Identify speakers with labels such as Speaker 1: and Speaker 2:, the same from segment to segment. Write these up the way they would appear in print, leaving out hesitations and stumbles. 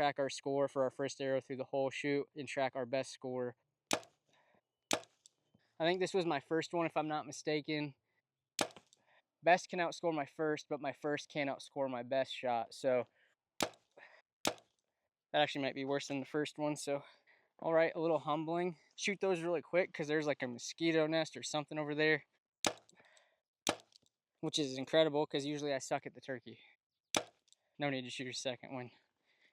Speaker 1: track our score for our first arrow through the whole shoot and track our best score. I think this was my first one, if I'm not mistaken. Best can outscore my first, but my first can't outscore my best shot. So that actually might be worse than the first one. So, all right, a little humbling. Shoot those really quick because there's like a mosquito nest or something over there, which is incredible because usually I suck at the turkey. No need to shoot a second when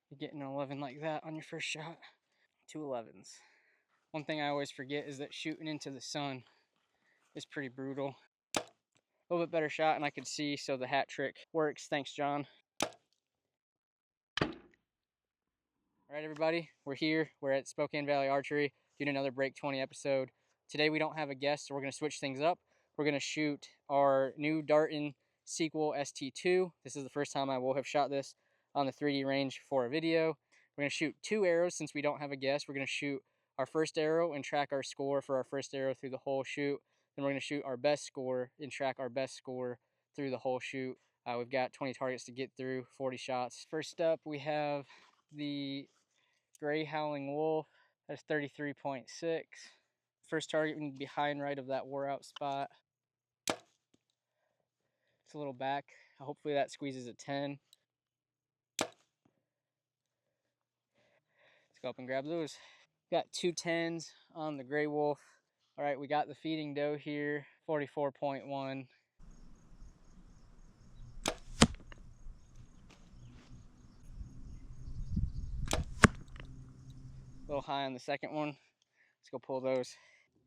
Speaker 1: you get an 11 like that on your first shot. 2 11s. One thing I always forget is that shooting into the sun is pretty brutal. A little bit better shot and I could see, so the hat trick works. Thanks, John. All right, everybody, we're here. We're at Spokane Valley Archery doing another Break 20 episode. Today we don't have a guest, so we're going to switch things up. We're going to shoot our new Darton Sequel ST2. This is the first time I will have shot this on the 3D range for a video. We're going to shoot 2 arrows since we don't have a guest. We're going to shoot our first arrow and track our score for our first arrow through the whole shoot. Then we're going to shoot our best score and track our best score through the whole shoot. We've got 20 targets to get through, 40 shots. First up, we have the Gray Howling Wolf. That's 33.6. First target, we need to be high and right of that wore out spot. It's a little back. Hopefully that squeezes a 10. Let's go up and grab those. Got 2 10s on the Gray Wolf. All right, we got the feeding doe here, 44.1. A little high on the second one. Let's go pull those.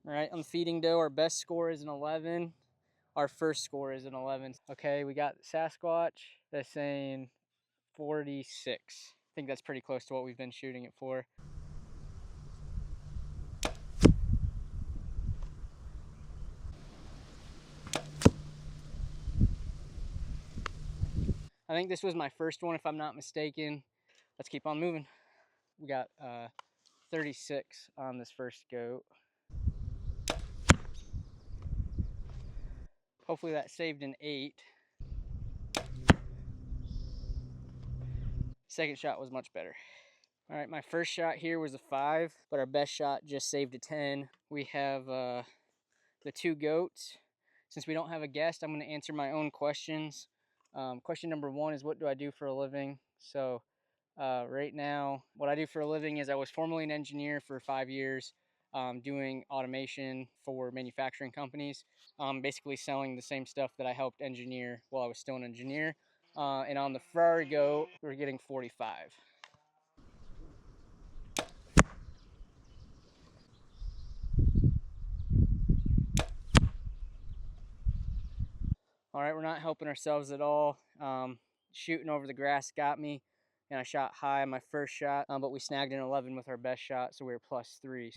Speaker 1: All right, on the feeding doe, our best score is an 11. Our first score is an 11. Okay, we got Sasquatch that's saying 46. I think that's pretty close to what we've been shooting it for. I think this was my first one, if I'm not mistaken. Let's keep on moving. We got 36 on this first goat. Hopefully that saved an 8. Second shot was much better. All right, my first shot here was a 5, but our best shot just saved a 10. We have the 2 goats. Since we don't have a guest, I'm going to answer my own questions. Question number 1 is, what do I do for a living? So right now, what I do for a living is I was formerly an engineer for 5 years, doing automation for manufacturing companies, basically selling the same stuff that I helped engineer while I was still an engineer. And on the Ferrari goat, we're getting 45. All right, we're not helping ourselves at all. Shooting over the grass got me, and I shot high on my first shot, but we snagged an 11 with our best shot, so we were +3.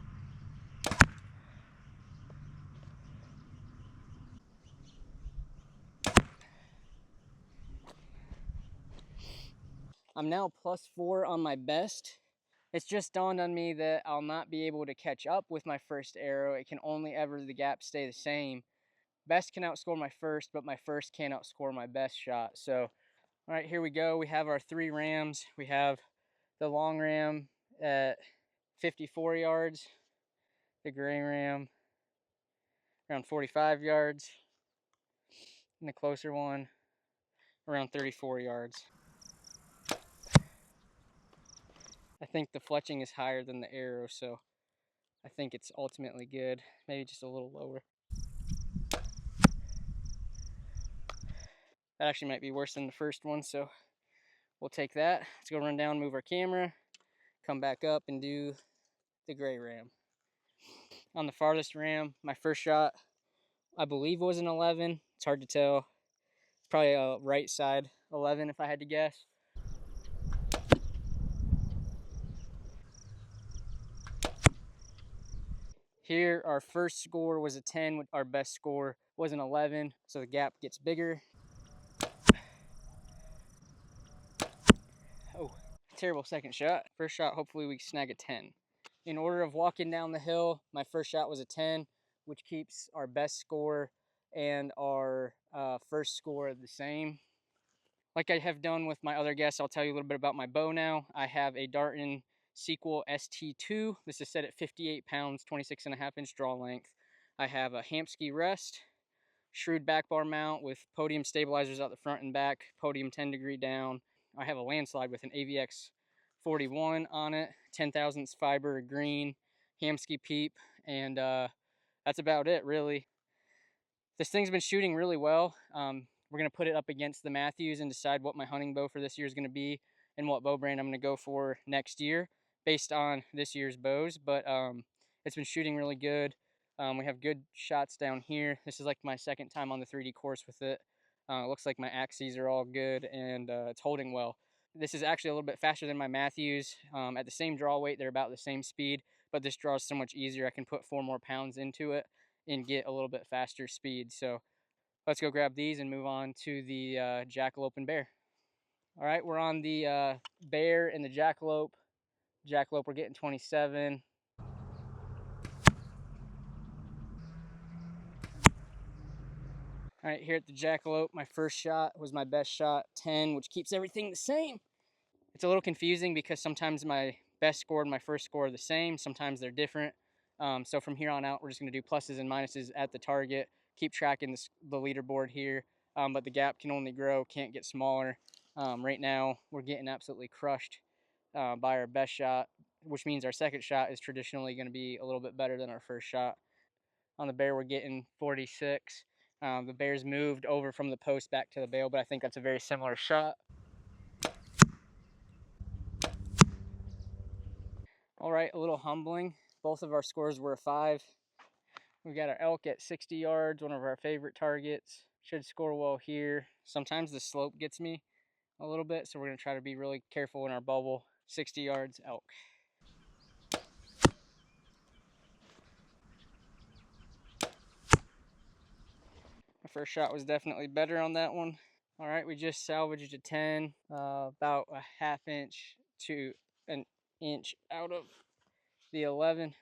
Speaker 1: I'm now +4 on my best. It's just dawned on me that I'll not be able to catch up with my first arrow. It can only ever the gap stay the same. Best can outscore my first, but my first can't outscore my best shot. So, all right, here we go. We have our 3 rams. We have the long ram at 54 yards, the gray ram around 45 yards, and the closer one around 34 yards. I think the fletching is higher than the arrow, so I think it's ultimately good. Maybe just a little lower. That actually might be worse than the first one, so we'll take that. Let's go run down, move our camera, come back up and do the gray ram. On the farthest ram, my first shot, I believe, was an 11. It's hard to tell. It's probably a right side 11 if I had to guess. Here, our first score was a 10. Our best score was an 11, so the gap gets bigger. Oh, terrible second shot. First shot, hopefully we snag a 10. In order of walking down the hill, my first shot was a 10, which keeps our best score and our first score the same. Like I have done with my other guests, I'll tell you a little bit about my bow now. I have a Darton Sequel ST2. This is set at 58 pounds, 26.5-inch draw length. I have a Hamsky rest, shrewd back bar mount with podium stabilizers out the front and back, podium 10-degree down. I have a landslide with an AVX 41 on it, 10 thousandths fiber green, Hamsky peep, and that's about it, really. This thing's been shooting really well. We're going to put it up against the Matthews and decide what my hunting bow for this year is going to be and what bow brand I'm going to go for next year based on this year's bows. But it's been shooting really good. We have good shots down here. This is like my second time on the 3D course with it. It looks like my axes are all good, and it's holding well. This is actually a little bit faster than my Matthews. At the same draw weight, they're about the same speed, but this draws so much easier. I can put 4 more pounds into it and get a little bit faster speed. So let's go grab these and move on to the jackalope and bear. All right, we're on the bear and the jackalope. Jackalope, we're getting 27. All right, here at the jackalope, my first shot was my best shot, 10, which keeps everything the same. It's a little confusing because sometimes my best score and my first score are the same. Sometimes they're different. So from here on out, we're just going to do pluses and minuses at the target. Keep tracking the leaderboard here, but the gap can only grow, can't get smaller. Right now, we're getting absolutely crushed by our best shot, which means our second shot is traditionally going to be a little bit better than our first shot. On the bear, we're getting 46. The bear's moved over from the post back to the bale, but I think that's a very similar shot. All right, a little humbling. Both of our scores were a 5. We got our elk at 60 yards, one of our favorite targets. Should score well here. Sometimes the slope gets me a little bit, so we're going to try to be really careful in our bubble. 60 yards, elk. My first shot was definitely better on that one. All right, we just salvaged a 10, about a half inch to an inch out of the 11.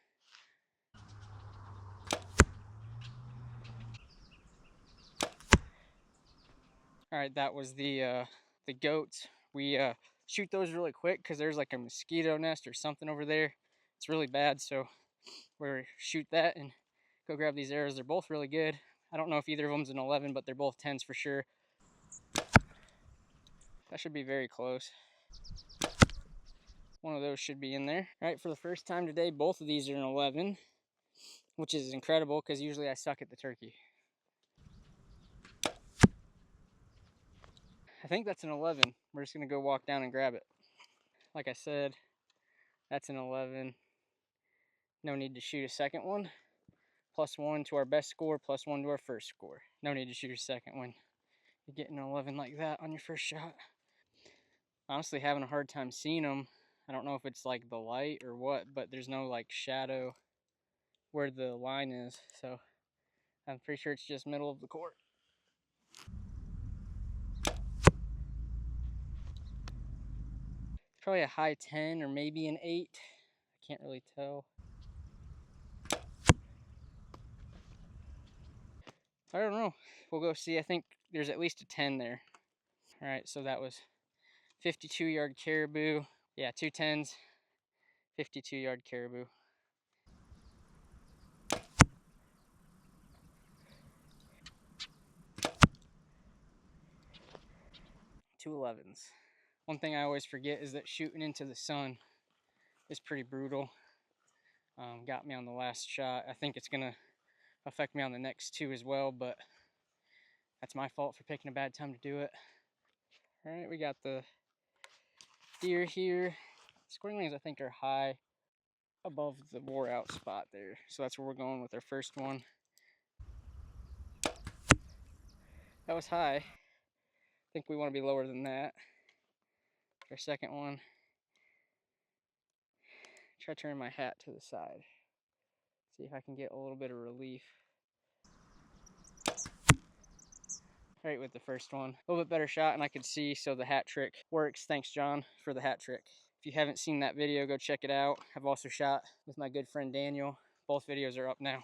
Speaker 1: All right, that was the goats. We shoot those really quick because there's like a mosquito nest or something over there. It's really bad, so we shoot that and go grab these arrows. They're both really good. I don't know if either of them's an 11, but they're both 10s for sure. That should be very close. One of those should be in there. All right, for the first time today, both of these are an 11, which is incredible because usually I suck at the turkey. I think that's an 11. We're just going to go walk down and grab it. Like I said, that's an 11. No need to shoot a second one. +1 to our best score, +1 to our first score. No need to shoot a second one. You're getting an 11 like that on your first shot. Honestly, having a hard time seeing them. I don't know if it's like the light or what, but there's no like shadow where the line is. So I'm pretty sure it's just middle of the court. It's probably a high 10 or maybe an 8. I can't really tell. I don't know. We'll go see. I think there's at least a 10 there. All right, so that was 52-yard caribou. Yeah, 2 10s, 52-yard caribou. 2 11s. One thing I always forget is that shooting into the sun is pretty brutal. Got me on the last shot. I think it's going to affect me on the next 2 as well, but that's my fault for picking a bad time to do it. All right, we got the deer here. Scoring lanes I think are high above the wore out spot there. So that's where we're going with our first one. That was high. I think we want to be lower than that. Our second one. Try turning my hat to the side. See if I can get a little bit of relief. Right with the first one. A little bit better shot and I could see, so the hat trick works. Thanks, John, for the hat trick. If you haven't seen that video, go check it out. I've also shot with my good friend Daniel. Both videos are up now.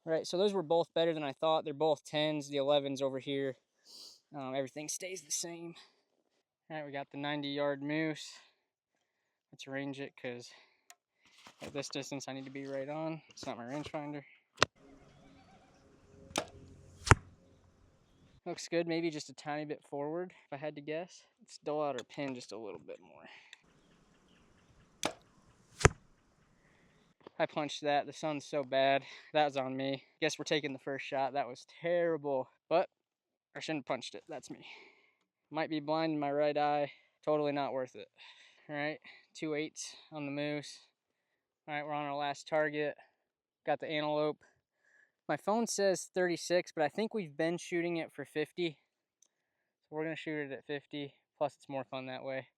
Speaker 1: All right, so those were both better than I thought. They're both 10s, the 11s over here. Everything stays the same. All right, we got the 90-yard moose. Let's range it because at this distance I need to be right on. It's not my rangefinder. Looks good, maybe just a tiny bit forward if I had to guess. Let's dull out our pin just a little bit more. I punched that. The sun's so bad. That was on me. Guess we're taking the first shot. That was terrible, but I shouldn't have punched it. That's me. Might be blind in my right eye. Totally not worth it. All right, 2/8 on the moose. All right, we're on our last target. Got the antelope. My phone says 36, but I think we've been shooting it for 50. So we're gonna shoot it at 50. Plus it's more fun that way.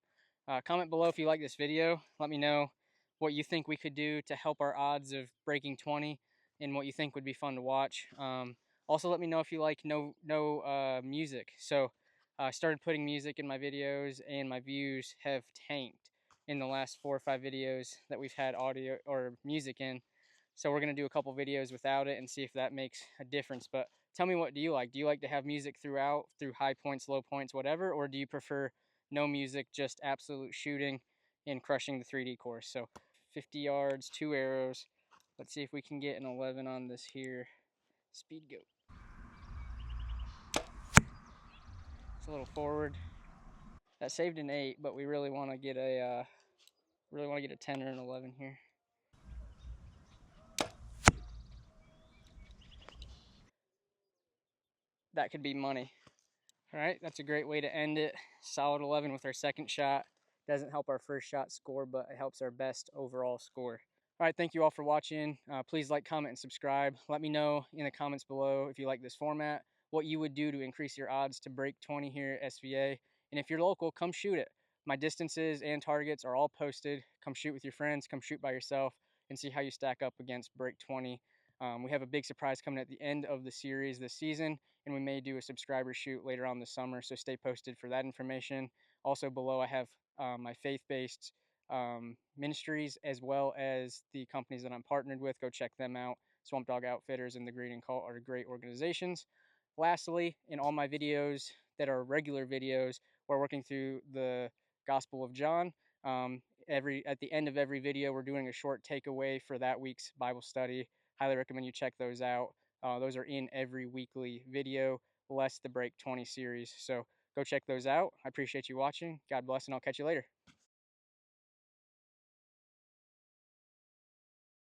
Speaker 1: Comment below if you like this video. Let me know what you think we could do to help our odds of breaking 20 and what you think would be fun to watch. Also, let me know if you like no music. So I started putting music in my videos and my views have tanked in the last 4 or 5 videos that we've had audio or music in. So we're going to do a couple videos without it and see if that makes a difference. But tell me, what do you like? Do you like to have music throughout, through high points, low points, whatever? Or do you prefer no music, just absolute shooting and crushing the 3D course? So 50 yards, 2 arrows. Let's see if we can get an 11 on this here. Speed goat. It's a little forward. That saved an 8, but we really want to get a 10 or an 11 here. That could be money. All right, that's a great way to end it. Solid 11 with our second shot. Doesn't help our first shot score, but it helps our best overall score. All right, thank you all for watching. Please like, comment, and subscribe. Let me know in the comments below if you like this format, what you would do to increase your odds to break 20 here at SVA. And if you're local, come shoot it. My distances and targets are all posted. Come shoot with your friends, come shoot by yourself, and see how you stack up against break 20. We have a big surprise coming at the end of the series this season, and we may do a subscriber shoot later on this summer, so stay posted for that information. Also below I have my faith-based ministries, as well as the companies that I'm partnered with. Go check them out. Swamp Dog Outfitters and the Green and Cult are great organizations. Lastly, in all my videos that are regular videos, we're working through the Gospel of John. At the end of every video, we're doing a short takeaway for that week's Bible study. Highly recommend you check those out. Those are in every weekly video, less the Break 20 series. So go check those out. I appreciate you watching. God bless, and I'll catch you later.